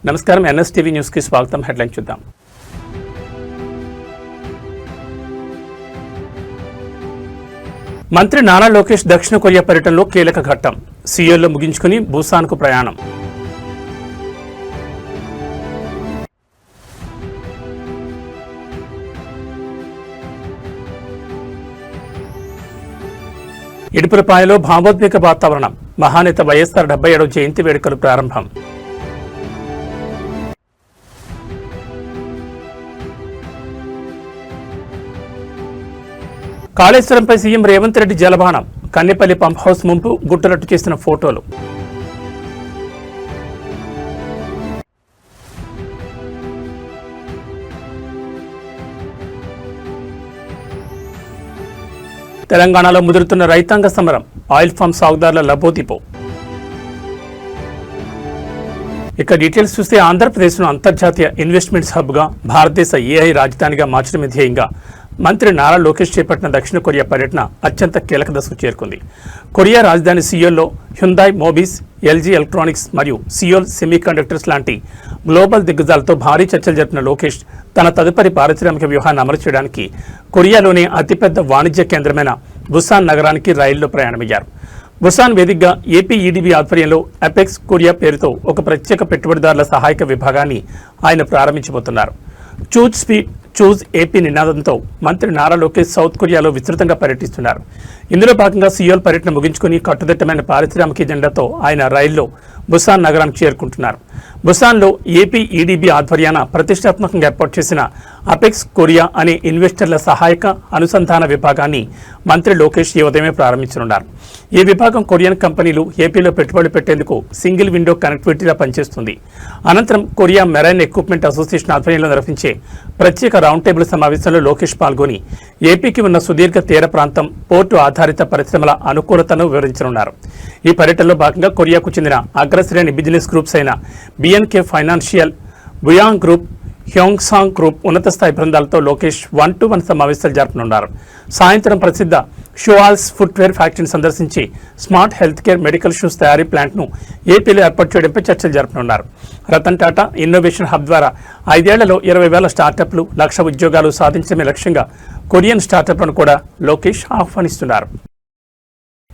నమస్కారం, NSTV news కి స్వాగతం. హెడ్లైన్ చూద్దాం. మంత్రి నారా లోకేష్ దక్షిణ కొరియా పర్యటనలో కీలక ఘట్టం. సియోల్లో ముగించుకుని బుసాన్కు ప్రయాణం. ఇడుపులపాయలో భావోద్వేగ వాతావరణం. మహానేత వైఎస్ఆర్ 77వ జయంతి వేడుకలు ప్రారంభం. కాళేశ్వరంపై సీఎం రేవంత్ రెడ్డి జలబాణం. కన్నెపల్లి పంప్ హౌస్ ముంపు గుట్టరట్టు చేసిన ఫోటోలు. తెలంగాణలో ముదురుతున్న రైతాంగ సమరం. ఆయిల్ ఫామ్ సాగుదారుల లబోదిపో. ఇక డీటెయిల్స్ చూస్తే ఆంధ్రప్రదేశ్ను అంతర్జాతీయ ఇన్వెస్ట్మెంట్స్ హబ్గా, భారతదేశ ఏఐ రాజధానిగా మార్చడమే ధ్యేయంగా మంత్రి నారా లోకేష్ చేపట్టిన దక్షిణ కొరియా పర్యటన అత్యంత కీలక దశకు చేరుకుంది. కొరియా రాజధాని సియోల్లో హ్యుందాయ్ మోబిస్, ఎల్జీ ఎలక్ట్రానిక్స్ మరియు సియోల్ సెమీకండక్టర్స్ లాంటి గ్లోబల్ దిగ్గజాలతో భారీ చర్చలు జరిపిన లోకేష్ తన తదుపరి పారిశ్రామిక వ్యూహాన్ని అమలు చేయడానికి కొరియాలోని అతిపెద్ద వాణిజ్య కేంద్రమైన బుసాన్ నగరానికి రైల్లో ప్రయాణమయ్యారు. బుసాన్ వేదికగా ఏపీఈడీబీ ఆధ్వర్యంలో అపెక్స్ కొరియా పేరుతో ఒక ప్రత్యేక పెట్టుబడిదారుల సహాయక విభాగాన్ని ఆయన ప్రారంభించబోతున్నారు. చూజ్ స్పీడ్ చూజ్ ఏపీ నినాదంతో మంత్రి నారా లోకేష్ సౌత్ కొరియాలో విస్తృతంగా పర్యటిస్తున్నారు. ఇందులో భాగంగా సియోల్ పర్యటన ముగించుకుని కట్టుదిట్టమైన పారిశ్రామిక ఎజెండాతో ఆయన రైల్లో బుసాన్ నగరానికి చేరుకుంటున్నారు. బుసాన్లో ఏపీఈడీబీ ఆధ్వర్యాన ప్రతిష్టాత్మకంగా ఏర్పాటు చేసిన అపెక్స్ కొరియా అనే ఇన్వెస్టర్ల సహాయక అనుసంధాన విభాగాన్ని మంత్రి లోకేష్ ఈ ఉదయమే ప్రారంభించనున్నారు. ఈ విభాగం కొరియన్ కంపెనీలు ఏపీలో పెట్టుబడులు పెట్టేందుకు సింగిల్ విండో కనెక్టివిటీగా పనిచేస్తుంది. అనంతరం కొరియా మెరైన్ ఎక్విప్మెంట్ అసోసియేషన్ ఆధ్వర్యంలో నిర్వహించే ప్రత్యేక రౌండ్ టేబుల్ సమావేశంలో లోకేష్ పాల్గొని ఏపీకి ఉన్న సుదీర్ఘ తీర ప్రాంతం, పోర్టు ఆధారిత పరిశ్రమల అనుకూలతను వివరించనున్నారు. ఈ పర్యటనలో భాగంగా కొరియాకు చెందిన అగ్రశ్రేణి బిజినెస్ గ్రూప్స్ అయిన బిఎన్కే ఫైనాన్షియల్, బుయాంగ్ గ్రూప్, హ్యోంగ్సాంగ్ గ్రూప్ ఉన్నత స్థాయి బృందాలతో లోకేష్ 1-to-1 సమావేశాలు జరపనున్నారు. సాయంత్రం ప్రసిద్ధ షువాల్స్ ఫుట్వేర్ ఫ్యాక్టరీని సందర్శించి smart health care medical shoes తయారీ ప్లాంట్ను ఏపీలో ఏర్పాటు చేయడంపై చర్చలు జరపనున్నారు. రతన్ టాటా ఇన్నోవేషన్ హబ్ ద్వారా 5 ఏళ్లలో 20,000 స్టార్టప్లు, 1,00,000 ఉద్యోగాలు సాధించడమే లక్ష్యంగా కొరియన్ స్టార్టప్లను కూడా లోకేష్ ఆహ్వానిస్తున్నారు.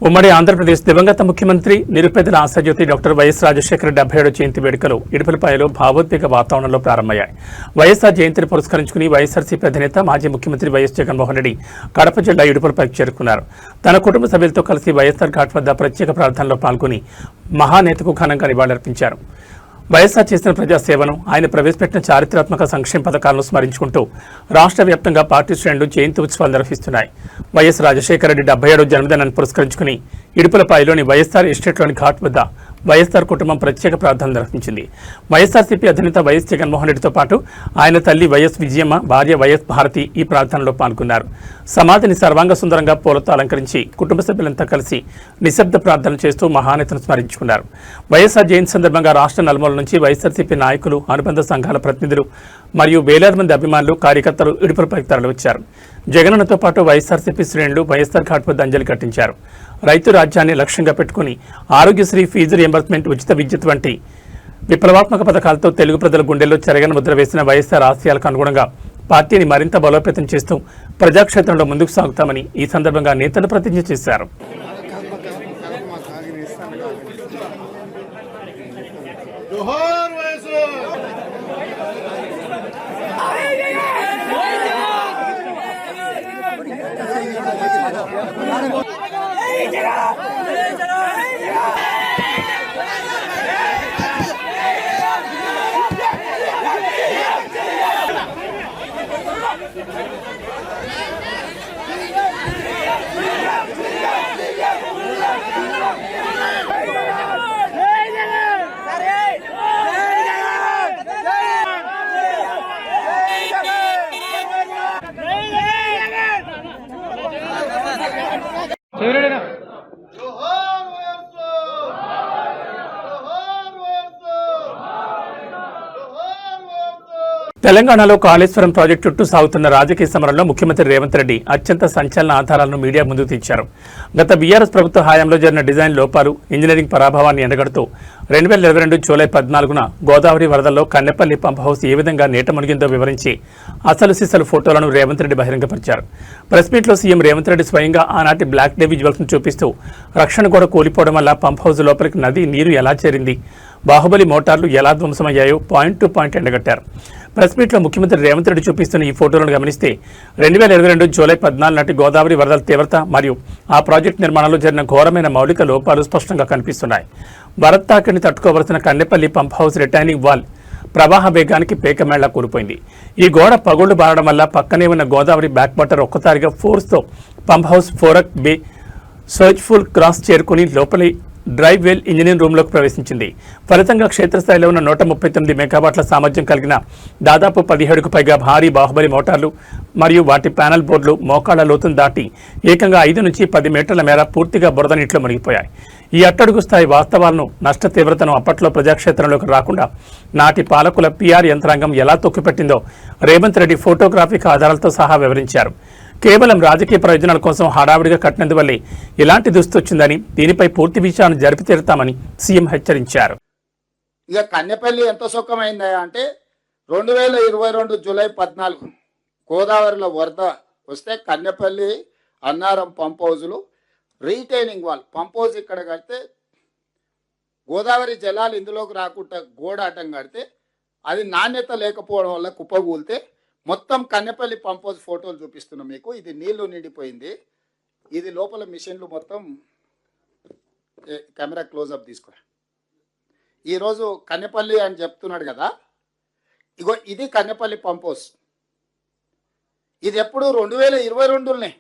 ఉమ్మడి ఆంధ్రప్రదేశ్ దివంగత ముఖ్యమంత్రి, నిరుపేదల ఆశాజ్యోతి డాక్టర్ వైఎస్ రాజశేఖర 77వ జయంతి వేడుకలు ఇడుపులపాయలో భావోద్వేగ వాతావరణంలో ప్రారంభమయ్యాయి. వైఎస్ఆర్ జయంతిని పురస్కరించుకుని వైఎస్ఆర్సీపీ అధినేత, మాజీ ముఖ్యమంత్రి వైఎస్ జగన్మోహన్ రెడ్డి కడప జిల్లా ఇడుపులపైకి చేరుకున్నారు. తన కుటుంబ సభ్యులతో కలిసి వైఎస్ఆర్ ఘాట్ వద్ద ప్రత్యేక ప్రార్థనలో పాల్గొని మహానేతకు ఘనంగా నివాళులర్పించారు. వైఎస్ఆర్ చేసిన ప్రజాసేవను, ఆయన ప్రవేశపెట్టిన చారిత్రాత్మక సంక్షేమ పథకాలను స్మరించుకుంటూ రాష్ట్ర వ్యాప్తంగా పార్టీ శ్రేణులు జయంతి ఉత్సవాలు నిర్వహిస్తున్నాయి. వైఎస్ రాజశేఖర రెడ్డి 77వ జన్మదినాన్ని పురస్కరించుకుని ఇడుపులపాయలోని వైఎస్ఆర్ ఎస్టేట్లోని ఘాట్ వద్ద వైఎస్ఆర్ కుటుంబం ప్రత్యేక ప్రార్థనలు నిర్వహించింది. వైఎస్ఆర్సీపీ అధినేత వైఎస్ జగన్మోహన్ రెడ్డితో పాటు ఆయన తల్లి వైఎస్ విజయమ్మ, భార్య వైఎస్ భారతి ఈ ప్రార్థనలో పాల్గొన్నారు. సమాధిని సర్వాంగ సుందరంగా పూలతో అలంకరించి కుటుంబ సభ్యులంతా కలిసి నిశ్శబ్ద ప్రార్థనలు చేస్తూ మహానేతను స్మరించుకున్నారు. వైఎస్ఆర్ జయంతి సందర్భంగా రాష్ట్ర నలుమూల నుంచి వైఎస్ఆర్సీపీ నాయకులు, అనుబంధ సంఘాల ప్రతినిధులు మరియు వేలాది మంది అభిమానులు, కార్యకర్తలు ఇడుపులపైకి తరలివచ్చారు. జగనన్నతో పాటు వైఎస్ఆర్సీపీ శ్రేణులు వైఎస్ఆర్ ఘాట్ వద్ద అంజలి ఘటించారు. రైతు రాజ్యాన్ని లక్ష్యంగా పెట్టుకుని ఆరోగ్యశ్రీ, ఫీజు రియంబర్స్మెంట్, ఉచిత విద్యుత్ వంటి విప్లవాత్మక పథకాలతో తెలుగు ప్రజల గుండెల్లో చెరగని ముద్ర వేసిన వైఎస్ఆర్ ఆశయాలకు అనుగుణంగా పార్టీని మరింత బలోపేతం చేస్తూ ప్రజాక్షేత్రంలో ముందుకు సాగుతామని ఈ సందర్భంగా నేతలు ప్రతిజ్ఞ చేశారు. తెలంగాణలో కాళేశ్వరం ప్రాజెక్టు చుట్టూ సాగుతున్న రాజకీయ సమరంలో ముఖ్యమంత్రి రేవంత్ రెడ్డి అత్యంత సంచలన ఆధారాలను మీడియా ముందుకు తెచ్చారు. గత బీఆర్ఎస్ ప్రభుత్వ హయాంలో జరిగిన డిజైన్ లోపాలు, ఇంజనీరింగ్ పరాభవాన్ని ఎండగడుతూ 2022 జూలై 14న గోదావరి వరదల్లో కన్నెపల్లి పంప్ హౌస్ ఏ విధంగా నీట మునిగిందో వివరించి అసలు సిసలు ఫోటోలను రేవంత్ రెడ్డి బహిరంగపరిచారు. ప్రెస్ మీట్లో సీఎం రేవంత్ రెడ్డి స్వయంగా ఆనాటి బ్లాక్ డే విజువల్స్ను చూపిస్తూ రక్షణ గోడ కూలిపోవడం వల్ల పంప్ హౌస్ లోపలికి నది నీరు ఎలా చేరింది, బాహుబలి మోటార్లు ఎలా ధ్వంసమయ్యాయో పాయింట్ టు పాయింట్ ఎండగట్టారు. ప్రెస్ మీట్లో ముఖ్యమంత్రి రేవంత్ రెడ్డి చూపిస్తున్న ఈ ఫోటోలను గమనిస్తే 2022 జూలై 14 నాటి గోదావరి వరదల తీవ్రత మరియు ఆ ప్రాజెక్టు నిర్మాణంలో జరిగిన ఘోరమైన మౌలిక లోపాలు స్పష్టంగా కనిపిస్తున్నాయి. వరద తాకిడిని తట్టుకోవలసిన Kannepalli pump house retaining wall ప్రవాహ వేగానికి పేకమేళ్లా కూలిపోయింది. ఈ గోడ పగుళ్లు బారడం వల్ల పక్కనే ఉన్న గోదావరి బ్యాక్ వాటర్ ఒక్కసారిగా ఫోర్స్తో పంప్ హౌస్ ఫోరక్ బే సోచ్ఫుల్ క్రాస్ చేరుకుని లోపలి డ్రైవ్ వెల్ ఇంజనీరింగ్ రూమ్లోకి ప్రవేశించింది. ఫలితంగా క్షేత్రస్థాయిలో ఉన్న 139 మెగావాట్ల సామర్థ్యం కలిగిన దాదాపు 17కు పైగా భారీ బాహుబలి మోటార్లు మరియు వాటి ప్యానల్ బోర్డులు మోకాళ్ల లోతును దాటి ఏకంగా 5 నుంచి 10 మీటర్ల మేర పూర్తిగా బురద నీటిలో మునిగిపోయాయి. ఈ అట్టడుగు స్థాయి వాస్తవాలను, నష్ట తీవ్రతను అప్పట్లో ప్రజాక్షేత్రంలోకి రాకుండా నాటి పాలకుల పీఆర్ యంత్రాంగం ఎలా తొక్కిపెట్టిందో రేవంత్ రెడ్డి ఫోటోగ్రాఫిక్ ఆధారాలతో సహా వివరించారు. కేవలం రాజకీయ ప్రయోజనాల కోసం హడావిడిగా కట్టినందువల్లే ఇలాంటి దుస్థితి వచ్చిందని, దీనిపై పూర్తి విచారణ జరిపి తీరుతామని సీఎం హెచ్చరించారు. ఇక కన్నెపల్లి ఎంత సుఖమైందా అంటే 2022 జూలై 14 గోదావరిలో వరద వస్తే కన్నెపల్లి అన్నారం పంప్ హౌజులు రీటైనింగ్ వాల్ పంప్ హౌజ్ ఇక్కడ కడితే గోదావరి జలాలు ఇందులోకి రాకుండా గోడ అడ్డం కడితే అది నాణ్యత లేకపోవడం వల్ల కుప్పగూలితే మొత్తం కన్నెపల్లి పంప్ హౌస్ ఫోటోలు చూపిస్తున్నాం మీకు. ఇది నీళ్లు నిండిపోయింది. ఇది లోపల మిషన్లు మొత్తం కెమెరా క్లోజప్ తీసుకురా. ఈరోజు కన్నెపల్లి అని చెప్తున్నాడు కదా, ఇగో ఇది కన్నెపల్లి పంప్ హౌస్. ఇది ఎప్పుడు 2022లోనే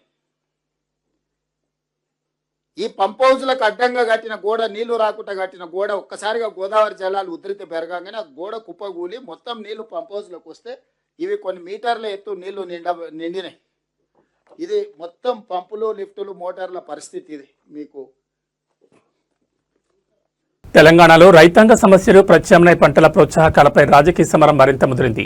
ఈ పంప్ హౌస్లకు అడ్డంగా కట్టిన గోడ, నీళ్లు రాకుండా కట్టిన గోడ ఒక్కసారిగా గోదావరి జలాలు ఉధృతి పెరగానే ఆ గోడ కుప్పగూలి మొత్తం నీళ్లు పంప్ హౌస్లోకి వస్తే ఇవి కొన్ని మీటర్ల ఎత్తు నీళ్లు నిండినాయి. ఇది మొత్తం పంపులు, లిఫ్టులు, మోటార్ల పరిస్థితి ఇది. మీకు తెలంగాణలో రైతాంగ సమస్యలు, ప్రత్యామ్నాయ పంటల ప్రోత్సాహకాలపై రాజకీయ సమరం మరింత ముదిరింది.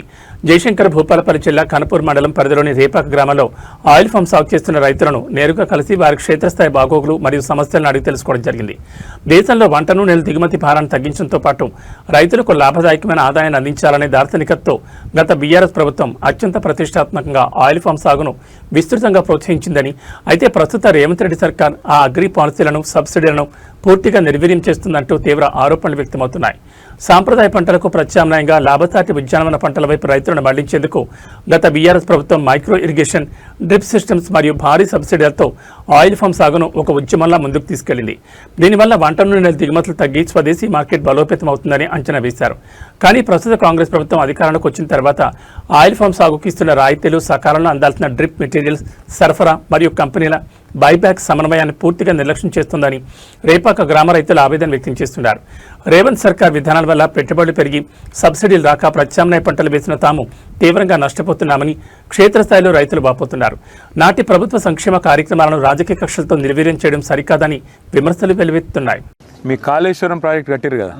జయశంకర్ భూపాలపల్లి జిల్లా కనపూర్ మండలం పరిధిలోని రేపాక గ్రామంలో ఆయిల్ ఫామ్ సాగు చేస్తున్న రైతులను నేరుగా కలిసి వారి క్షేత్రస్థాయి బాగోగులు మరియు సమస్యలను అడిగి తెలుసుకోవడం జరిగింది. దేశంలో వంట నూనెల దిగుమతి భారాన్ని తగ్గించడంతో పాటు రైతులకు లాభదాయకమైన ఆదాయాన్ని అందించాలనే దార్శనికతతో గత బీఆర్ఎస్ ప్రభుత్వం అత్యంత ప్రతిష్టాత్మకంగా ఆయిల్ ఫామ్ సాగును విస్తృతంగా ప్రోత్సహించిందని, అయితే ప్రస్తుత రేవంత్ రెడ్డి సర్కార్ ఆ అగ్రి పాలసీలను, సబ్సిడీలను పూర్తిగా నిర్వీర్యం చేస్తుందంటూ తీవ్ర ఆరోపణలు వ్యక్తమవుతున్నాయి. సాంప్రదాయ పంటలకు ప్రత్యామ్నాయంగా లాభసాటి ఉద్యానవన పంటల వైపు రైతులను మళ్లించేందుకు గత బీఆర్ఎస్ ప్రభుత్వం మైక్రో ఇరిగేషన్, డ్రిప్ సిస్టమ్స్ మరియు భారీ సబ్సిడీలతో ఆయిల్ ఫామ్ సాగును ఒక ఉద్యమంలా ముందుకు తీసుకెళ్లింది. దీనివల్ల వంట నూనెల దిగుమతులు తగ్గి స్వదేశీ మార్కెట్ బలోపేతం అవుతుందని అంచనా వేశారు. కానీ ప్రస్తుత కాంగ్రెస్ ప్రభుత్వం అధికారంలోకి వచ్చిన తర్వాత ఆయిల్ ఫామ్ సాగుకు ఇస్తున్న రాయితీలు, సకాలంలో అందాల్సిన డ్రిప్ మెటీరియల్స్ సరఫరా మరియు కంపెనీల బైబ్యాక్ సమన్వయాన్ని పూర్తిగా నిర్లక్ష్యం చేస్తుందని రేపాక గ్రామ రైతులు ఆవేదన వ్యక్తం చేస్తున్నారు. రేవంత్ సర్కార్ విధానాల వల్ల పెట్టుబడులు పెరిగి సబ్సిడీలు రాక ప్రత్యామ్నాయ పంటలు వేసిన తాము తీవ్రంగా నష్టపోతున్నామని క్షేత్రస్థాయిలో రైతులు వాపోతున్నారు. నాటి ప్రభుత్వ సంక్షేమ కార్యక్రమాలను రాజకీయ కక్షలతో నిర్వీర్యం చేయడం సరికాదని విమర్శలు వెలువెత్తుతున్నాయి. మీ కాళేశ్వరం ప్రాజెక్ట్ కట్టారు కదా,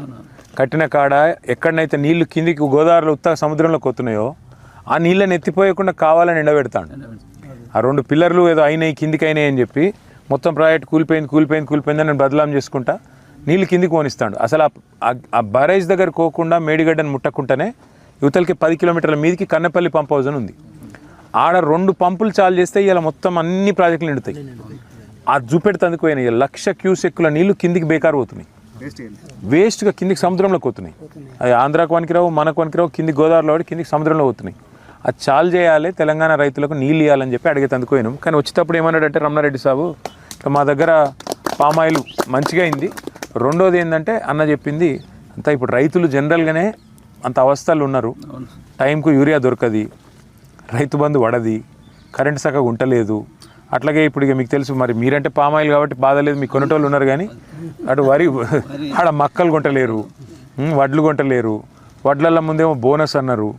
కట్టిన కాడ ఎక్కడనైతే నీళ్లు కిందికి గోదావరిలో ఉత్తర సముద్రంలోకి వస్తున్నాయో ఆ నీళ్ళని ఎత్తిపోయకుండా కావాలని ఎండబెడతాడు. ఆ 2 పిల్లర్లు ఏదో అయినాయి, కిందికి అయినాయి అని చెప్పి మొత్తం ప్రాజెక్ట్ కూలిపోయింది అని బదలాం చేసుకుంటా నీళ్ళు కిందికి పోనిస్తాడు. అసలు ఆ బరేజ్ దగ్గర పోకుండా మేడిగడ్డను ముట్టకుండానే యువతలకి 10 కిలోమీటర్ల మీదకి కన్నెపల్లి పంప్ హౌస్ అని ఉంది. ఆడ 2 పంపులు చాలు చేస్తే ఇలా మొత్తం అన్ని ప్రాజెక్టులు నిండుతాయి. ఆ చూపెడుతందుకు పోయినాయి 1,00,000 క్యూసెక్కుల నీళ్లు కిందికి బేకారు పోతున్నాయి, వేస్ట్గా కిందికి సముద్రంలోకి పోతున్నాయి. అది ఆంధ్రాకు వనికిరావు, మనకు వనికిరావు, కింది గోదావరిలో పడి కిందికి సముద్రంలో పోతున్నాయి. అది చాలు చేయాలి, తెలంగాణ రైతులకు నీళ్ళు ఇవ్వాలని చెప్పి అడిగేందుకు పోయినాం. కానీ వచ్చేటప్పుడు ఏమన్నాడంటే రమణారెడ్డి సాబు, మా దగ్గర పామాయిల్ మంచిగా అయింది, రెండోది ఏంటంటే అన్న చెప్పింది అంతా ఇప్పుడు రైతులు జనరల్గానే అంత అవస్థలు ఉన్నారు, టైంకు యూరియా దొరకది, రైతు బంధు పడది, కరెంటు చక్కగా ఉండలేదు. అట్లాగే ఇప్పుడు ఇక మీకు తెలుసు, మరి మీరంటే పామాయిల్ కాబట్టి బాధ లేదు, మీకు కొనేటోళ్ళు ఉన్నారు. కానీ అటు వరి ఆడ మక్కలు కొంటలేరు, వడ్లు కొంటలేరు, వడ్లల్లో ముందేమో బోనస్ అన్నారు,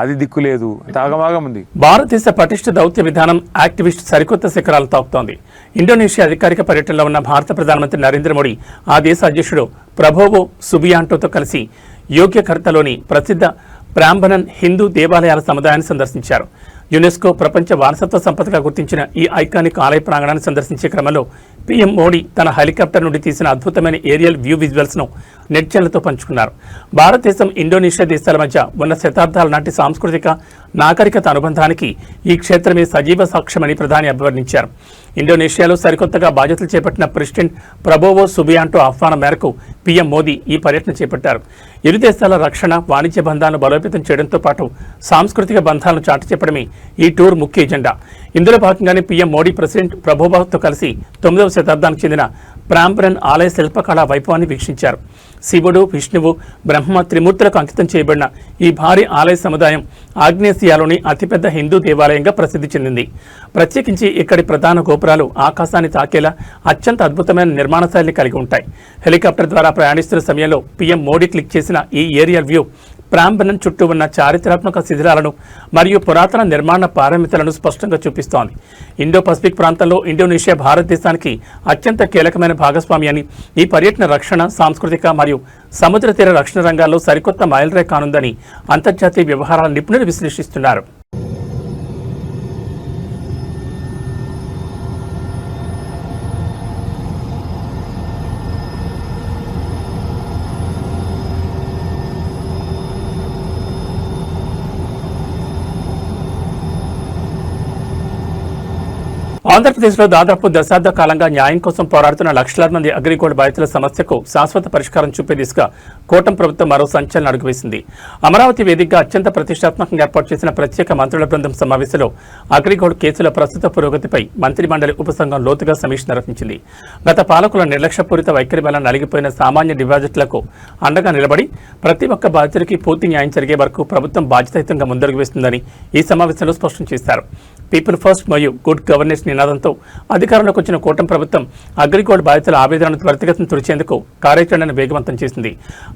అది దిక్కు లేదు, తాగమాగం ఉంది. భారతదేశ పటిష్ట దౌత్య విధానం యాక్టివిస్ట్ సరికొత్త శిఖరాలు తాకుతోంది. ఇండోనేషియా అధికారిక పర్యటనలో ఉన్న భారత ప్రధానమంత్రి నరేంద్ర మోడీ ఆ దేశ అధ్యక్షుడు ప్రభోవో సుబియాంటోతో కలిసి యోగ్యకర్తలోని ప్రసిద్ధ బ్రాహ్మణన్ హిందూ దేవాలయాల సముదాయాన్ని సందర్శించారు. యునెస్కో ప్రపంచ వారసత్వ సంపదగా గుర్తించిన ఈ ఐకానిక్ ఆలయ ప్రాంగణాన్ని సందర్శించే క్రమంలో పీఎం మోడీ తన హెలికాప్టర్ నుండి తీసిన అద్భుతమైన ఏరియల్ వ్యూ విజువల్స్ ను నెట్జన్లతో పంచుకున్నారు. భారతదేశం ఇండోనేషియా దేశాల మధ్య ఉన్న శతాబ్దాల నాటి సాంస్కృతిక నాగరికత అనుబంధానికి ఈ క్షేత్రమే సజీవ సాక్ష్యమని ప్రధాని అభివర్ణించారు. ఇండోనేషియాలో సరికొత్తగా బాధ్యతలు చేపట్టిన ప్రెసిడెంట్ ప్రబోవో సుబియాంటో ఆహ్వానం మేరకు పీఎం మోదీ ఈ పర్యటన చేపట్టారు. ఇరు దేశాల రక్షణ, వాణిజ్య బంధాలను బలోపేతం చేయడంతో పాటు సాంస్కృతిక బంధాలను చాటి చెప్పడమే ఈ టూర్ ముఖ్య ఎజెండా. ఇందులో భాగంగానే పీఎం మోడీ ప్రెసిడెంట్ ప్రబోవోతో కలిసి 9వ శతాబ్దానికి చెందిన ప్రాంబరన్ ఆలయ శిల్పకళా వైభవాన్ని వీక్షించారు. శివుడు, విష్ణువు, బ్రహ్మ త్రిమూర్తులకు అంకితం చేయబడిన ఈ భారీ ఆలయ సముదాయం ఆగ్నేసియాలోని అతిపెద్ద హిందూ దేవాలయంగా ప్రసిద్ధి చెందింది. ప్రత్యేకించి ఇక్కడి ప్రధాన గోపురాలు ఆకాశాన్ని తాకేలా అత్యంత అద్భుతమైన నిర్మాణ శైలిని కలిగి ఉంటాయి. హెలికాప్టర్ ద్వారా ప్రయాణిస్తున్న సమయంలో పీఎం మోడీ క్లిక్ చేసిన ఈ ఏరియల్ వ్యూ ప్రాంబరన్ చుట్టూ ఉన్న చారిత్రాత్మక శిథిలాలను మరియు పురాతన నిర్మాణ పారమితులను స్పష్టంగా చూపిస్తోంది. ఇండో పసిఫిక్ ప్రాంతంలో ఇండోనేషియా భారతదేశానికి అత్యంత కీలకమైన భాగస్వామి అని, ఈ పర్యటన రక్షణ, సాంస్కృతిక మరియు సముద్ర తీర రక్షణ రంగాల్లో సరికొత్త మైలురాయి కానుందని అంతర్జాతీయ వ్యవహారాల నిపుణులు విశ్లేషిస్తున్నారు. ఆంధ్రప్రదేశ్లో దాదాపు దశాబ్ద కాలంగా న్యాయం కోసం పోరాడుతున్న లక్షలాది మంది అగ్రిగోల్డ్ బాధితుల సమస్యకు శాశ్వత పరిష్కారం చూపే దిశగా కూటమి ప్రభుత్వం మరో సంచలన అడుగు వేసింది. అమరావతి వేదికగా అత్యంత ప్రతిష్టాత్మకంగా ఏర్పాటు చేసిన ప్రత్యేక మంత్రుల బృందం సమావేశంలో అగ్రిగోల్డ్ కేసుల ప్రస్తుత పురోగతిపై మంత్రిమండలి ఉపసంఘం లోతుగా సమీక్ష నిర్వహించింది. గత పాలకుల నిర్లక్ష్యపూరిత వైఖరి వల్ల నలిగిపోయిన సామాన్య డిపాజిట్లకు అండగా నిలబడి ప్రతి ఒక్క బాధితుడికి పూర్తి న్యాయం జరిగే వరకు ప్రభుత్వం బాధ్యతాయుతంగా ముందడుగు వేస్తుందని ఈ సమావేశంలో స్పష్టం చేశారు. పీపుల్ ఫస్ట్ మరియు గుడ్ గవర్నెన్స్ నినాదంతో అధికారంలోకి వచ్చిన కూటమి ప్రభుత్వం అగ్రిగోల్డ్ బాధితుల ఆవేదనను త్వరితగతిన తుడిచేందుకు కార్యాచరణను వేగవంతం చేసింది.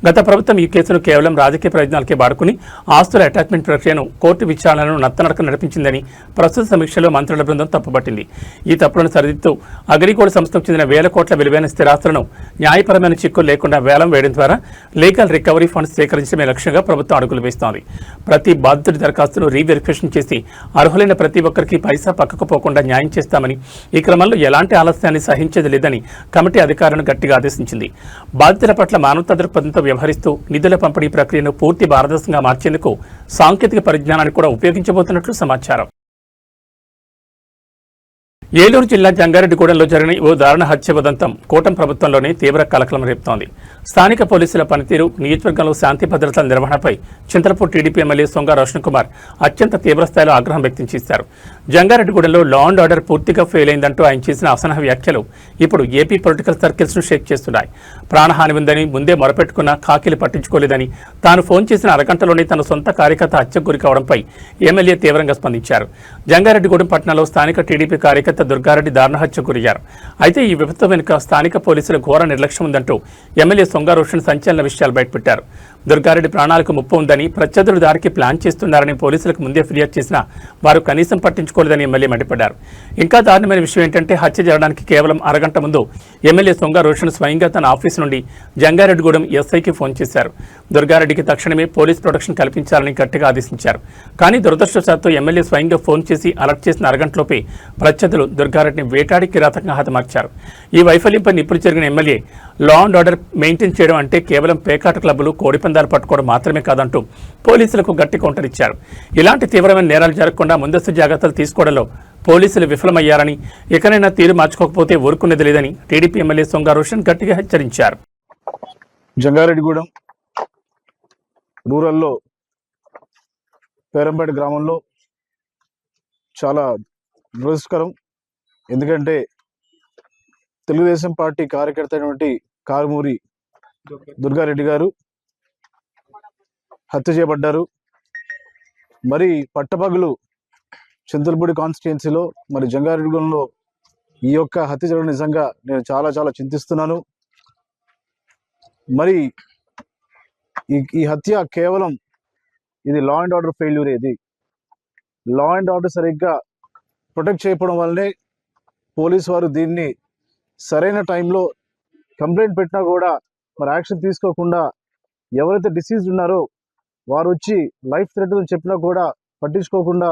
గత ప్రభుత్వం ఈ కేసును కేవలం రాజకీయ ప్రయోజనాలకే వాడుకుని ఆస్తుల అటాచ్మెంట్ ప్రక్రియను, కోర్టు విచారణను నత్తనడక నడిపించిందని ప్రస్తుత సమీక్షలో మంత్రుల బృందం తప్పుపట్టింది. ఈ తప్పులను సరిదిద్దుతూ అగ్రిగోల్డ్ సంస్థకు చెందిన వేల కోట్ల విలువైన స్థిరాస్తులను న్యాయపరమైన చిక్కులు లేకుండా వేలం వేయడం ద్వారా లీగల్ రికవరీ ఫండ్స్ సేకరించడమే లక్ష్యంగా ప్రభుత్వం అడుగులు వేస్తోంది. ప్రతి బాధితుడి దరఖాస్తును రీవెరిఫికేషన్ చేసి అర్హులైన ప్రతి ఒక్కరికి పైసా పక్కకు పోకుండా న్యాయం చేస్తామని, ఈ క్రమంలో ఎలాంటి ఆలస్యాన్ని సహించేది లేదని కమిటీ అధికారులను గట్టిగా ఆదేశించింది. బాధితుల పట్ల మానవతా దృక్పథంతో వ్యవహరిస్తూ నిధుల పంపిణీ ప్రక్రియను పూర్తి పారదర్శకంగా మార్చేందుకు సాంకేతిక పరిజ్ఞానాన్ని కూడా ఉపయోగించబోతున్నట్లు సమాచారం. ఏలూరు జిల్లా జంగారెడ్డిగూడెంలో జరిగిన ఓ దారుణ హత్య ఉదంతం కూటమి ప్రభుత్వంలోనే తీవ్ర కలకలం రేపుతోంది. స్థానిక పోలీసుల పనితీరు, నియోజకవర్గంలో శాంతి భద్రతల నిర్వహణపై చింతలపూడి టీడీపీ ఎమ్మెల్యే సొంగ రోషన్ కుమార్ అత్యంత తీవ్రస్థాయిలో ఆగ్రహం వ్యక్తం చేశారు. జంగారెడ్డిగూడెంలో లా అండ్ ఆర్డర్ పూర్తిగా ఫెయిల్ అయిందంటూ ఆయన చేసిన అసహన వ్యాఖ్యలు ఇప్పుడు ఏపీ పొలిటికల్ సర్కిల్స్ ను షేక్ చేస్తున్నాయి. ప్రాణహాని ఉందని ముందే మొరపెట్టుకున్న ఖాకీలు పట్టించుకోలేదని, తాను ఫోన్ చేసిన అరగంటలోనే తన సొంత కార్యకర్త హత్యకు గురి కావడంపై ఎమ్మెల్యే తీవ్రంగా స్పందించారు. జంగారెడ్డిగూడెం పట్టణంలో స్థానిక టీడీపీ కార్యకర్త దుర్గారెడ్డి దారుణ హత్యకు గురయ్యారు. అయితే ఈ విపత్తు వెనుక స్థానిక పోలీసుల ఘోర నిర్లక్ష్యం ఉందంటూ ఎమ్మెల్యే సొంగ రోషన్ సంచలన విషయాలు బయటపెట్టారు. దుర్గారెడ్డి ప్రాణాలకు ముప్పు ఉందని, ప్రత్యర్థులు దారికి ప్లాన్ చేస్తున్నారని పోలీసులకు ముందే ఫిర్యాదు చేసినా వారు కనీసం పట్టించుకోలేదని ఎమ్మెల్యే మండిపడ్డారు. ఇంకా దారుణమైన విషయం ఏంటంటే హత్య జరగడానికి కేవలం అరగంట ముందు ఎమ్మెల్యే సొంగ రోషన్ స్వయంగా తన ఆఫీసు నుండి జంగారెడ్డిగూడెం ఎస్ఐకి ఫోన్ చేశారు. దుర్గారెడ్డికి తక్షణమే పోలీస్ ప్రొటెక్షన్ కల్పించాలని గట్టిగా ఆదేశించారు. కానీ దురదృష్టవశాత్తు ఎమ్మెల్యే స్వయంగా ఫోన్ చేసి అలర్ట్ చేసిన అరగంటలోపే ప్రత్యర్థులు దుర్గారెడ్డిని వేటాడి కిరాతకంగా హతమార్చారు. ఈ వైఫల్యంపై నిప్పులు జరిగిన MLA law and order maintain చేయడం అంటే కేవలం పేకాట క్లబ్బులు, కోడిపందాలు పట్టుకోవడం మాత్రమే కాదంటూ పోలీసులకు గట్టి కౌంటర్ ఇచ్చారు. ఇలాంటి తీవ్రమైన నేరాలు జరగకుండా ముందస్తు జాగ్రత్తలు తీసుకోవడంలో పోలీసులు విఫలమయ్యారని, ఎక్కడైనా తీరు మార్చుకోకపోతే ఊరుకునేది లేదని టీడీపీ ఎమ్మెల్యే సొంగ రోషన్ గట్టిగా హెచ్చరించారు. జంగారెడ్డిగూడెం రూరల్లో పేరంపేట గ్రామంలో చాలా దురదృష్టకరం. ఎందుకంటే తెలుగుదేశం పార్టీ కార్యకర్త అయినటువంటి కారుమూరి దుర్గారెడ్డి గారు హత్య చేయబడ్డారు. మరి పట్టపగలు చింతలపూడి కాన్స్టిట్యుయెన్సీలో మరి జంగారెడ్డిగూడెంలో ఈ యొక్క హత్య జరగడం నిజంగా నేను చాలా చాలా చింతిస్తున్నాను. మరి ఈ హత్య కేవలం ఇది లా అండ్ ఆర్డర్ ఫెయిల్యూర్. ఇది లా అండ్ ఆర్డర్ సరిగ్గా ప్రొటెక్ట్ చేయకపోవడం వల్లనే పోలీసు వారు దీన్ని సరైన టైంలో కంప్లైంట్ పెట్టినా కూడా మరి యాక్షన్ తీసుకోకుండా ఎవరైతే డిసీజ్డ్ ఉన్నారో వారు వచ్చి లైఫ్ థ్రెట్ అని చెప్పినా కూడా పట్టించుకోకుండా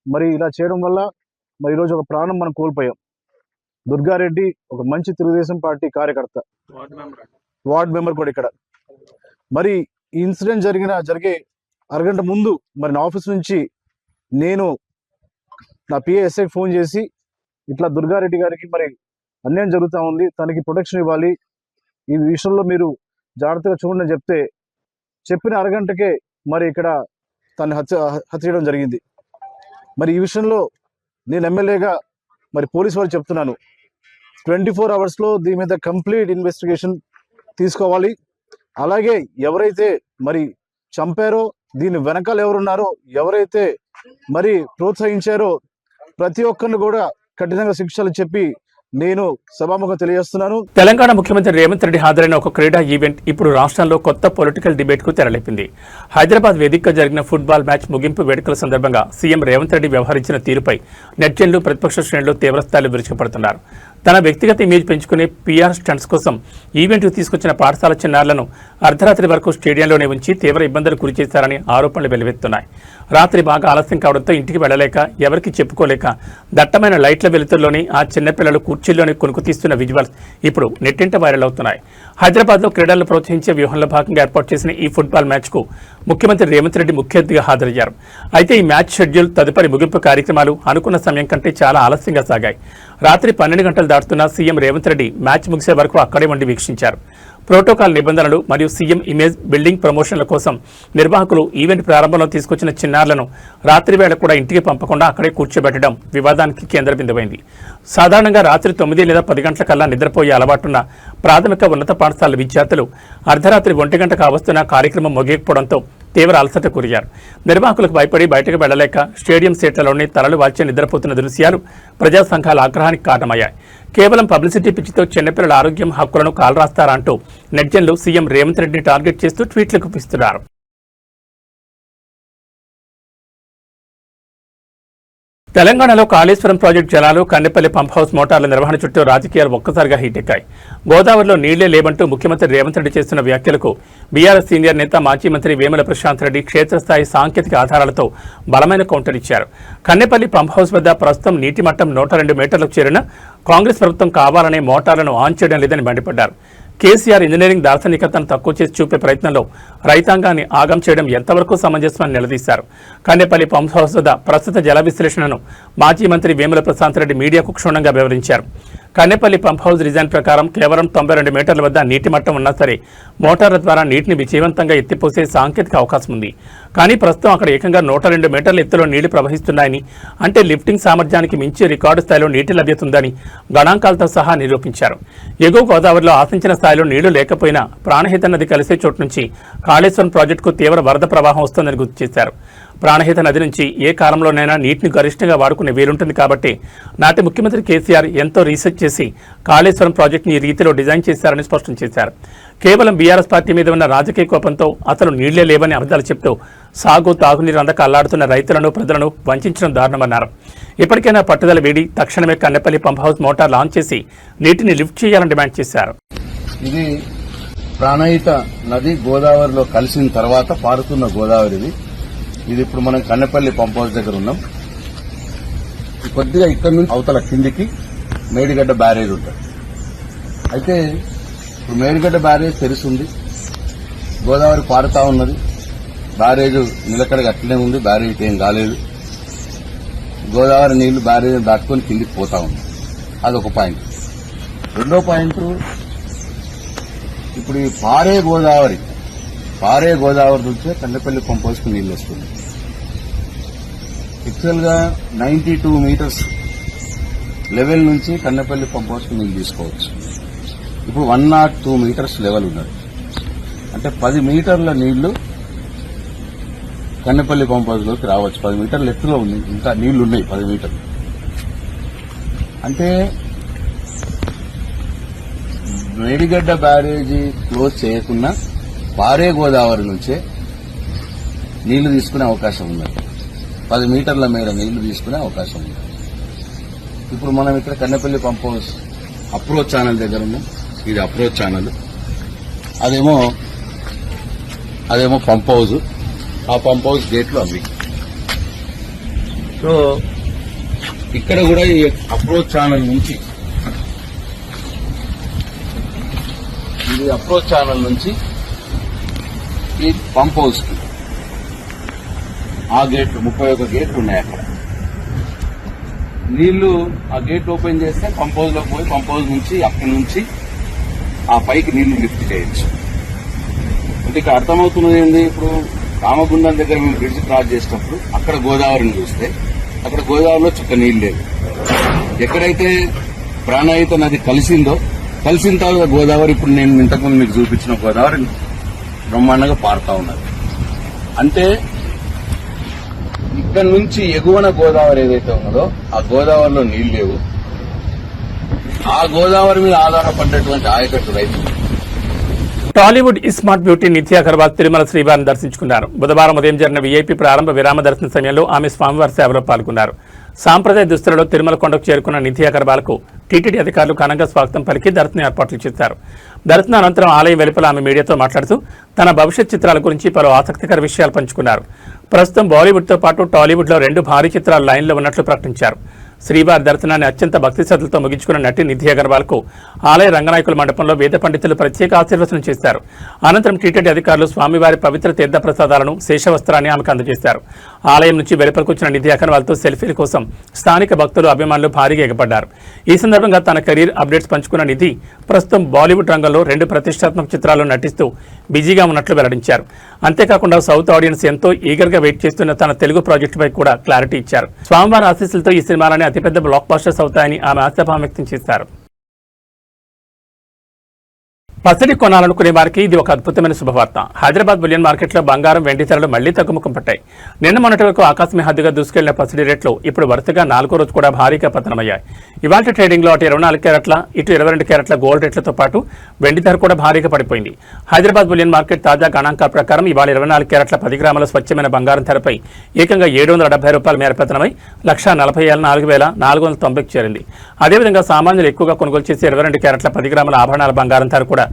మరి ఇలా చేయడం వల్ల మరి ఈరోజు ఒక ప్రాణం మనం కోల్పోయాం. దుర్గారెడ్డి ఒక మంచి తెలుగుదేశం పార్టీ కార్యకర్త, వార్డ్ మెంబర్ కూడా ఇక్కడ. మరి ఈ ఇన్సిడెంట్ జరిగే అరగంట ముందు మరి నా ఆఫీస్ నుంచి నేను నా పిఏఎస్ఐకి ఫోన్ చేసి ఇట్లా దుర్గారెడ్డి గారికి మరి అన్యాయం జరుగుతూ ఉంది, తనకి ప్రొటెక్షన్ ఇవ్వాలి, ఈ విషయంలో మీరు జాగ్రత్తగా చూడండి అని చెప్తే చెప్పిన అరగంటకే మరి ఇక్కడ తను హత్య చేయడం జరిగింది. మరి ఈ విషయంలో నేను ఎమ్మెల్యేగా మరి పోలీసు వారు చెప్తున్నాను, 24 అవర్స్లో దీని మీద కంప్లీట్ ఇన్వెస్టిగేషన్ తీసుకోవాలి. అలాగే ఎవరైతే మరి చంపారో, దీని వెనకాల ఎవరున్నారో, ఎవరైతే మరి ప్రోత్సహించారో ప్రతి ఒక్కరిని కూడా కఠినంగా శిక్షలు చెప్పి నేను సభాముఖం తెలియజేస్తున్నాను. తెలంగాణ ముఖ్యమంత్రి రేవంత్ రెడ్డి హాజరైన ఒక క్రీడా ఈవెంట్ ఇప్పుడు రాష్ట్రంలో కొత్త పొలిటికల్ డిబేట్ కు తెరలేపింది. హైదరాబాద్ వేదికగా జరిగిన ఫుట్బాల్ మ్యాచ్ ముగింపు వేడుకల సందర్భంగా సీఎం రేవంత్ రెడ్డి వ్యవహరించిన తీరుపై నెటిజన్లు, ప్రతిపక్ష శ్రేణులు తీవ్రస్థాయిలో విరుచుకుపడుతున్నారు. తన వ్యక్తిగత ఇమేజ్ పెంచుకునే పీఆర్ స్టంట్స్ కోసం ఈవెంట్కు తీసుకొచ్చిన పాఠశాల చిన్నారులను అర్ధరాత్రి వరకు స్టేడియంలోనే ఉంచి తీవ్ర ఇబ్బందులు గురిచేశారని ఆరోపణలు వెల్లువెత్తున్నాయి. రాత్రి బాగా ఆలస్యం కావడంతో ఇంటికి వెళ్లలేక, ఎవరికి చెప్పుకోలేక దట్టమైన లైట్ల వెలుతురులోని ఆ చిన్నపిల్లలు కుర్చీల్లోనే కొనుక్కు తీస్తున్న విజువల్స్ ఇప్పుడు నెట్టింట వైరల్ అవుతున్నాయి. హైదరాబాద్లో క్రీడలను ప్రోత్సహించే వ్యూహంలో భాగంగా ఏర్పాటు చేసిన ఈ ఫుట్బాల్ మ్యాచ్కు ముఖ్యమంత్రి రేవంత్ రెడ్డి ముఖ్య అతిథిగా హాజరయ్యారు. అయితే ఈ మ్యాచ్ షెడ్యూల్, తదుపరి ముగింపు కార్యక్రమాలు అనుకున్న సమయం కంటే చాలా ఆలస్యంగా సాగాయి. రాత్రి 12 గంటలు దాటుతున్న సీఎం రేవంత్ రెడ్డి మ్యాచ్ ముగిసే వరకు అక్కడే ఉండి వీక్షించారు. ప్రోటోకాల్ నిబంధనలు మరియు సీఎం ఇమేజ్ బిల్డింగ్ ప్రమోషన్ల కోసం నిర్వాహకులు ఈవెంట్ ప్రారంభంలో తీసుకొచ్చిన చిన్నారులను రాత్రి వేళ కూడా ఇంటికి పంపకుండా అక్కడే కూర్చోబెట్టడం వివాదానికి కేంద్ర బిందువైంది. సాధారణంగా రాత్రి 9 లేదా 10 గంటల కల్లా నిద్రపోయే అలవాటున్న ప్రాథమిక ఉన్నత పాఠశాల విద్యార్థులు అర్ధరాత్రి 1 గంట కావస్తున్న కార్యక్రమం ముగియకపోవడంతో తీవ్ర అలసట గురయ్యారు. నిర్వాహకులకు భయపడి బయటకు వెళ్లలేక స్టేడియం సీట్లలోనే తలలు వాల్చి నిద్రపోతున్న దృశ్యాలు ప్రజా సంఘాల ఆగ్రహానికి కారణమయ్యాయి. కేవలం పబ్లిసిటీ పిచ్చితో చిన్నపిల్లల ఆరోగ్యం, హక్కులను కాలరాస్తారా అంటూ నెటిజన్లు సీఎం రేవంత్ రెడ్డిని టార్గెట్ చేస్తూ ట్వీట్లు గుప్పిస్తున్నారు. తెలంగాణలో కాళేశ్వరం ప్రాజెక్టు జలాలు, కన్నెపల్లి పంప్ హౌస్ మోటార్ల నిర్వహణ చుట్టూ రాజకీయాలు ఒక్కసారిగా హీటెక్కాయి. గోదావరిలో నీళ్లే లేవంటూ ముఖ్యమంత్రి రేవంత్ రెడ్డి చేస్తున్న వ్యాఖ్యలకు బీఆర్ఎస్ సీనియర్ నేత మాజీ మంత్రి వేముల ప్రశాంత్ రెడ్డి క్షేత్రస్థాయి సాంకేతిక ఆధారాలతో బలమైన కౌంటర్ ఇచ్చారు. కన్నెపల్లి పంప్ హౌస్ వద్ద ప్రస్తుతం నీటి మట్టం 102 మీటర్లకు చేరిన కాంగ్రెస్ ప్రభుత్వం కావాలనే మోటార్లను ఆన్ చేయడం లేదని మండిపడ్డారు. కేసీఆర్ ఇంజనీరింగ్ దార్శనికతను తక్కువ చేసి చూపే ప్రయత్నంలో రైతాంగాన్ని ఆగం చేయడం ఎంతవరకు సమంజసమని నిలదీశారు. కన్నెపల్లి పంప్ హౌస్ వద్ద ప్రస్తుత జల విశ్లేషణను మాజీ మంత్రి వేముల ప్రశాంత్ రెడ్డి మీడియాకు క్షుణ్ణంగా వివరించారు. కన్నెపల్లి పంప్ హౌస్ డిజైన్ ప్రకారం కేవలం 92 మీటర్ల వద్ద నీటి మట్టం ఉన్నా సరే మోటార్ల ద్వారా నీటిని విజయవంతంగా ఎత్తిపోసే సాంకేతిక అవకాశం ఉంది. కానీ ప్రస్తుతం అక్కడ ఏకంగా 102 మీటర్ల ఎత్తులో నీళ్లు ప్రవహిస్తున్నాయని, అంటే లిఫ్టింగ్ సామర్థ్యానికి మించి రికార్డు స్థాయిలో నీటి లభ్యత ఉందని గణాంకాలతో సహా నిరూపించారు. ఎగువ గోదావరిలో ఆశించిన స్థాయిలో నీళ్లు లేకపోయినా ప్రాణహిత నది కలిసే చోటు నుంచి కాళేశ్వరం ప్రాజెక్టుకు తీవ్ర వరద ప్రవాహం వస్తోందని గుర్తు చేశారు. ప్రాణహిత నది నుంచి ఏ కాలంలోనైనా నీటిని గరిష్టంగా వాడుకునే వీలుంటుంది కాబట్టి నాటి ముఖ్యమంత్రి కేసీఆర్ ఎంతో రీసెర్చ్ చేసి కాళేశ్వరం ప్రాజెక్టుని ఈ రీతిలో డిజైన్ చేశారని స్పష్టం చేశారు. కేవలం బీఆర్ఎస్ పార్టీ మీద ఉన్న రాజకీయ కోపంతో అసలు నీళ్లే లేవని అబద్ధాలు చెప్తూ సాగు, తాగునీరు అందక అల్లాడుతున్న రైతులను, ప్రజలను వంచడం దారుణమన్నారు. ఇప్పటికైనా పట్టుదల వీడి తక్షణమే Kannepalli pump house motor launch చేసి నీటిని లిఫ్ట్ చేయాలని డిమాండ్ చేశారు. ఇది ప్రాణహిత నది గోదావరిలో కలిసిన తర్వాత పారుతున్న గోదావరిది. ఇది ఇప్పుడు మనం కన్నెపల్లి పంప్ హౌస్ దగ్గర ఉన్నాం. కొద్దిగా ఇక్కడ నుంచి అవతల కిందికి మేడిగడ్డ బ్యారేజ్ ఉంటుంది. అయితే ఇప్పుడు మేడిగడ్డ బ్యారేజ్ తెరిచింది, గోదావరి పారుతా ఉన్నది, బ్యారేజ్ నిలకడగా అట్లనే ఉంది, బ్యారేజ్ ఏం కాలేదు. గోదావరి నీళ్లు బ్యారేజ్ దాటుకొని కిందికి పోతా ఉంది. అదొక పాయింట్. రెండో పాయింట్, ఇప్పుడు ఈ పారే గోదావరి నుంచే కన్నెపల్లి పంప్ హౌస్ కు నీళ్లు వస్తుంది. యాక్చువల్ గా 92 మీటర్స్ లెవెల్ నుంచి కన్నెపల్లి పంప్ హౌస్ కు నీళ్లు తీసుకోవచ్చు. ఇప్పుడు 102 మీటర్స్ లెవెల్ ఉన్నది. అంటే 10 మీటర్ల నీళ్లు కన్నెపల్లి పంప్ హౌస్ లోకి రావచ్చు. 10 మీటర్ల ఎత్తులో ఉంది, ఇంకా నీళ్లు ఉన్నాయి 10 మీటర్లు. అంటే మేడిగడ్డ బ్యారేజీ క్లోజ్ చేయకుండా పారే గోదావరి నుంచే నీళ్లు తీసుకునే అవకాశం ఉన్నది. 10 మీటర్ల మేర నీళ్లు తీసుకునే అవకాశం ఉంది. ఇప్పుడు మనం ఇక్కడ Kannepalli pump house approach channel దగ్గర ఉన్నాం. ఇది అప్రోచ్ ఛానల్, అదేమో పంప్ హౌస్. ఆ పంప్ హౌస్ గేట్లు అవి. సో ఇక్కడ కూడా ఈ అప్రోచ్ ఛానల్ నుంచి ఇది అప్రోచ్ ఛానల్ నుంచి ఈ పంప్ హౌస్ కి ఆ గేట్లు 31 గేట్లు ఉన్నాయి. అక్కడ నీళ్లు ఆ గేట్ ఓపెన్ చేస్తే పంప్ హౌస్ లోకి పోయి పంప్ హౌస్ నుంచి అక్కడి నుంచి ఆ పైకి నీళ్లు లిఫ్ట్ చేయొచ్చు. అంటే ఇక్కడ అర్థమవుతున్నది ఏంది, ఇప్పుడు రామగుండం దగ్గర మేము బ్రిడ్జ్ క్రాస్ చేసినప్పుడు అక్కడ గోదావరిని చూస్తే అక్కడ గోదావరిలో చుక్క నీళ్ళు లేదు. ఎక్కడైతే ప్రాణాయిత నది కలిసిన తర్వాత గోదావరి ఇప్పుడు నేను ఇంతకుముందు మీకు చూపించిన గోదావరి బ్రహ్మాండంగా పారుతా ఉన్నది. అంటే ఇక్కడ నుంచి ఎగువన గోదావరి ఏదైతే ఉన్నదో ఆ గోదావరిలో నీళ్లు లేవు. ఆ గోదావరి మీద ఆధారపడ్డటువంటి ఆయకట్టు రైతులు. టాలీవుడ్ స్మార్ట్ బ్యూటీ నిత్య అగర్వాల్ తిరుమల శ్రీవారిని దర్శించుకున్నారు. బుధవారం ఉదయం జరిగిన వీఐపీ ప్రారంభ విరామ దర్శన సమయంలో ఆమె స్వామివారి సేవలో పాల్గొన్నారు. సాంప్రదాయ దుస్తులలో తిరుమల కొండకు చేరుకున్న నిత్య అగర్వాల్కు టీటీడీ అధికారులు ఘనంగా స్వాగతం పలికి దర్శన ఏర్పాట్లు చేశారు. దర్శన అనంతరం ఆలయం వెలుపల ఆమె మీడియాతో మాట్లాడుతూ తన భవిష్యత్ చిత్రాల గురించి పలు ఆసక్తికర విషయాలు పంచుకున్నారు. ప్రస్తుతం బాలీవుడ్తో పాటు టాలీవుడ్లో 2 భారీ చిత్రాలు లైన్లో ఉన్నట్లు ప్రకటించారు. శ్రీవారి దర్శనాన్ని అత్యంత భక్తి శ్రద్ధలతో ముగించుకున్న నటి నిధి అగర్వాల్కు ఆలయ రంగనాయకుల మండపంలో వేద పండితులు ప్రత్యేక ఆశీర్వచనం చేశారు. అనంతరం టీటీడీ అధికారులు స్వామివారి పవిత్ర తీర్థ ప్రసాదాలను శేషవస్త్రాన్ని ఆమెకు అందజేశారు. ఆలయం నుంచి వెలుపలకు వచ్చిన నిధి అగర్వాల్తో సెల్ఫీల కోసం స్థానిక భక్తులు అభిమానులు భారీగా ఎగబడ్డారు. ఈ సందర్భంగా తన కెరీర్ అప్డేట్స్ పంచుకున్న నిధి ప్రస్తుతం బాలీవుడ్ రంగంలో 2 ప్రతిష్టాత్మక చిత్రాల్లో నటిస్తూ బిజీగా ఉన్నట్లు వెల్లడించారు. అంతేకాకుండా సౌత్ ఆడియన్స్ ఎంతో ఈగర్గా వెయిట్ చేస్తున్న తన తెలుగు ప్రాజెక్టుపై కూడా క్లారిటీ ఇచ్చారు. స్వామివారి ఆశీస్సులతో ఈ సినిమాలని అతిపెద్ద బ్లాక్ బస్టర్స్ అవుతాయని ఆమె ఆశాభావం వ్యక్తం చేశారు. పసిడి కొనాలనుకునే వారికి ఇది ఒక అద్భుతమైన శుభవార్త. హైదరాబాద్ బులియన్ మార్కెట్లో బంగారం, వెండి ధరలు మళ్లీ తగ్గుముఖం పట్టాయి. నిన్న మొన్నటి వరకు ఆకాశమే హద్దుగా దూసుకెళ్లిన పసిడి రేట్లు ఇప్పుడు వరుసగా 4వ రోజు కూడా భారీగా పతనమయ్యాయి. ఇవాళ ట్రేడింగ్లో అటు 24 క్యారెట్ల ఇటు 22 క్యారెట్ల గోల్డ్ రేట్లతో పాటు వెండి ధర కూడా భారీగా పడిపోయింది. హైదరాబాద్ బులియన్ మార్కెట్ తాజా గణాంకాల ప్రకారం ఇవాళ 24 క్యారెట్ల 10 గ్రాముల స్వచ్ఛమైన బంగారం ధరపై ఏకంగా ₹770 మేర పతనమై 1,40,4,490కి చేరింది. అదేవిధంగా సామాన్యులు ఎక్కువగా కొనుగోలు చేసే 22 క్యారెట్ల 10 గ్రాముల ఆభరణాల బంగారం ధర కూడా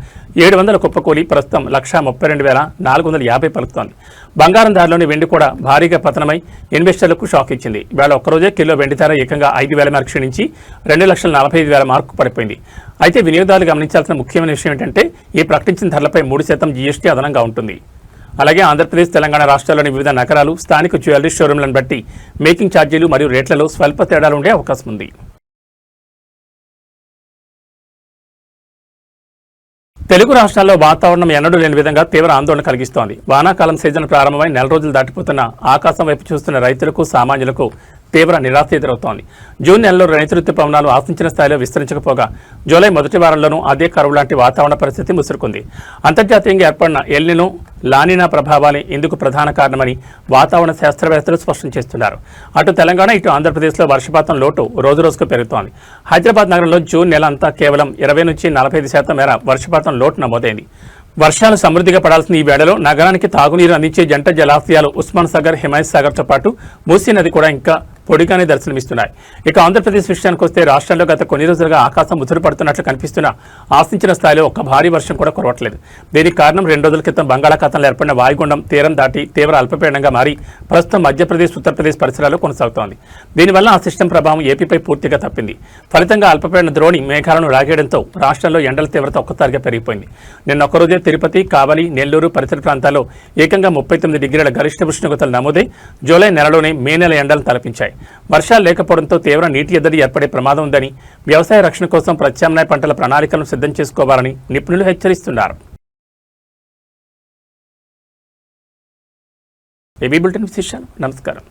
700 కుప్పకూలి ప్రస్తుతం 1,32,450 పలుకుతోంది. బంగారం ధరలోని వెండి కూడా భారీగా పతనమై ఇన్వెస్టర్లకు షాక్ ఇచ్చింది. ఇవాళ ఒక్కరోజే కిలో వెండి ధర ఏకంగా 5,000 మేర క్షీణించి 2,45,000 మార్కు పడిపోయింది. అయితే వినియోగదారులు గమనించాల్సిన ముఖ్యమైన విషయం ఏంటంటే ఈ ప్రకటించిన ధరలపై 3% జీఎస్టీ అదనంగా ఉంటుంది. అలాగే ఆంధ్రప్రదేశ్, తెలంగాణ రాష్ట్రాల్లోని వివిధ నగరాలు, స్థానిక జ్యువెలరీ షోరూంలను బట్టి మేకింగ్ ఛార్జీలు మరియు రేట్లలో స్వల్ప తేడాలు ఉండే అవకాశం ఉంది. తెలుగు రాష్ట్రాల్లో వాతావరణం ఎన్నడూ లేని విధంగా తీవ్ర ఆందోళన కలిగిస్తోంది. వానాకాలం సీజన్ ప్రారంభమై 4 రోజులు దాటిపోతున్న ఆకాశం వైపు చూస్తున్న రైతులకు, సామాన్యులకు తీవ్ర నిరాశ ఎదురవుతోంది. జూన్ నెలలో నైరుతి పవనాలు ఆశించిన స్థాయిలో విస్తరించకపోగా జూలై మొదటి వారంలోనూ అదే కరువు లాంటి వాతావరణ పరిస్థితి ముసురుకుంది. అంతర్జాతీయంగా ఏర్పడిన ఎల్నినో, లానినా ప్రభావాలే ఇందుకు ప్రధాన కారణమని వాతావరణ శాస్త్రవేత్తలు స్పష్టం చేస్తున్నారు. అటు తెలంగాణ, ఇటు ఆంధ్రప్రదేశ్లో వర్షపాతం లోటు రోజురోజుకు పెరుగుతోంది. హైదరాబాద్ నగరంలో జూన్ నెల అంతా కేవలం 20 నుంచి 45% మేర వర్షపాతం లోటు నమోదైంది. వర్షాలు సమృద్ధిగా పడాల్సిన ఈ వేళలో నగరానికి తాగునీరు అందించే జంట జలాశయాలు ఉస్మాన్ సాగర్, హిమాయత్ సాగర్తో పాటు మూసీ నది కూడా ఇంకా పొడిగానే దర్శనమిస్తున్నాయి. ఇక ఆంధ్రప్రదేశ్ విషయానికి వస్తే రాష్ట్రంలో గత కొన్ని రోజులుగా ఆకాశం ముసురు పడుతున్నట్లు కనిపిస్తున్న ఆశించిన స్థాయిలో ఒక్క భారీ వర్షం కూడా కురవట్లేదు. దీనికి కారణం 2 రోజుల క్రితం బంగాళాఖాతంలో ఏర్పడిన వాయుగుండం తీరం దాటి తీవ్ర అల్పపీడనంగా మారి ప్రస్తుతం మధ్యప్రదేశ్, ఉత్తరప్రదేశ్ పరిసరాల్లో కొనసాగుతోంది. దీనివల్ల ఆ సిస్టమ్ ప్రభావం ఏపీపై పూర్తిగా తప్పింది. ఫలితంగా అల్పపీడన ద్రోణి మేఘాలను లాగేయడంతో రాష్ట్రంలో ఎండల తీవ్రత ఒక్కసారిగా పెరిగిపోయింది. నిన్న ఒక్కరోజే తిరుపతి, కావలి, నెల్లూరు పరిసర ప్రాంతాల్లో ఏకంగా 39 డిగ్రీల గరిష్ట ఉష్ణోగ్రతలు నమోదై జూలై నెలలోనే మే నెల ఎండలు తలపించాయి. వర్షాలు లేకపోవడంతో తీవ్ర నీటి ఎద్దడి ఏర్పడే ప్రమాదం ఉందని, వ్యవసాయ రక్షణ కోసం ప్రత్యామ్నాయ పంటల ప్రణాళికలను సిద్ధం చేసుకోవాలని నిపుణులు హెచ్చరిస్తున్నారు. ఏబీ బులెటిన్ విశేషాలు. నమస్కారం.